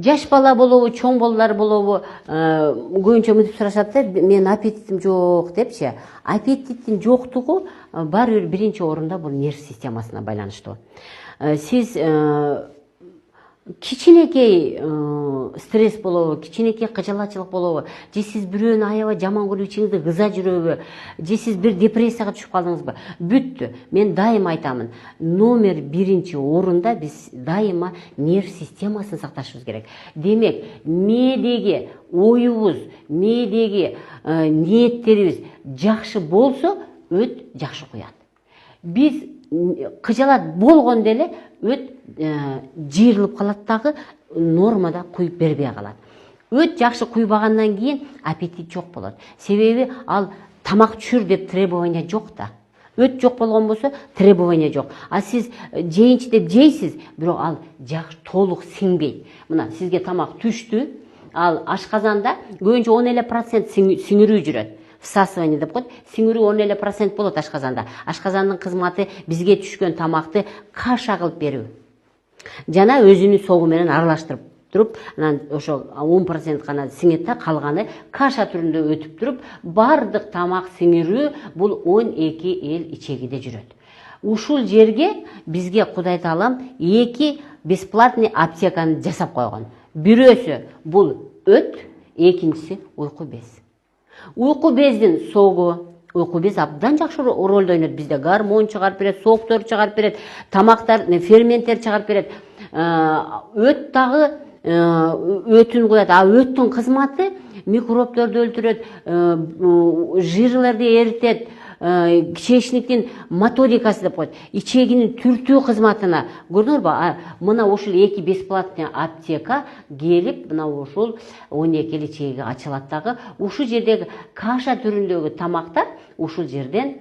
жаш бала болобу, чоң балалар болобу, көбүнчө мынтип сурашат да, мен аппетитим жок депчи. Аппетиттин жоктугу баары бир биринчи орунда бул нерв системасына байланыштуу. Сиз кичинекей стресс болобу, кичинекей кыжалачылык болобу, же сиз бирөөнү аябай жаман көрүп ичиңизде кыза жүрөбү, же сиз бир депрессияга түшүп калдыңызбы? Бүттү. Мен дайыма айтамын, номер биринчи орунда биз дайыма нерв системасын сакташыбыз керек. Демек, мээдеги оюбуз, мээдеги ниеттерибиз жакшы болсо, өт жакшы куят. Биз кыжалат болгондо эле өт жыйрылып калат дагы, нормада куюп бербей калат. Өт жакшы куйбагандан кийин аппетит жок болот. Себеби ал тамак түшүр деп требование жок да. Өт жок болгон болсо требование жок. А сиз жейинчи деп жейсиз, бирок ал жакшы толук сиңбейт. Мына сизге тамак түштү, ал ашказанда көбүнчө 10% сиңирүү жүрөт. Всасывание деп коет. Сиңирүү 10% болот ашказанда. Ашказандын кызматы бизге түшкөн тамакты каша кылып берүү. Жана өзүнүн согу менен аралаштырып туруп, анан ошо 10% гана сиңет да, калганы каша түрүндө өтүп туруп, бардык тамак сиңирүү бул 12 эл ичегиде жүрөт. Ушул жерге бизге Кудай Таалам 2 бесплатный аптеканы жасап койгон. Бирөөсү бул өт, экинчиси уйку без. Уйку бездин согу, уйку без абдан жакшы ролду ойнойт. Бизде гормон чыгарып берет, соктор чыгарып берет, тамактар, ферменттер чыгарып берет. Өт дагы өтүн куят. А өттүн кызматы микробдорду өлтүрөт, жырларды эритет, кишечниктин моторикасы деп коет. Ичегинин түртүү кызматына көрдүңөрбү? Мына ушул 2 бесплатный аптека келип, мына ушул 12 эл ичеги ачылат дагы. Ушул жердеги каша түрүндөгү тамактар ушул жерден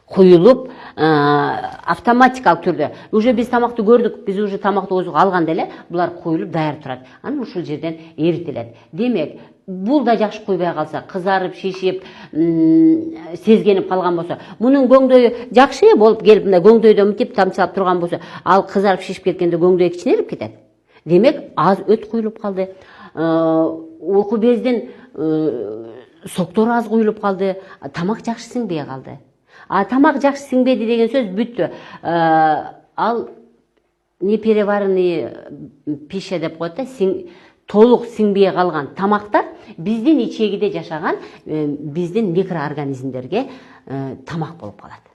куюлуп, автоматикалык түрдө. Уже биз тамакты көрдүк, биз уже тамакты өзү алганда эле булар куюлуп даяр турат. Анан ушул жерден эритилет. Демек, бул да жакшы куйбай калса, кызарып, шишип, сезгенип калган болсо, мунун көңдөйү жакшы болуп келип, мындай көңдөйдө мынтип тамчылап турган болсо, ал кызарып, шишип кеткенде көңдөй кичинелип кетет. Демек, аз өт куюлуп калды. Уйку бездин соктору аз куюлуп калды, тамак жакшы сиңбей калды. Тамак жакшы сиңбеди деген сөз бүттү. Ал непереваренный пища деп коет да, толук сиңбей калган тамактар биздин ичегиде жашаган биздин микроорганизмдерге тамак болуп калат.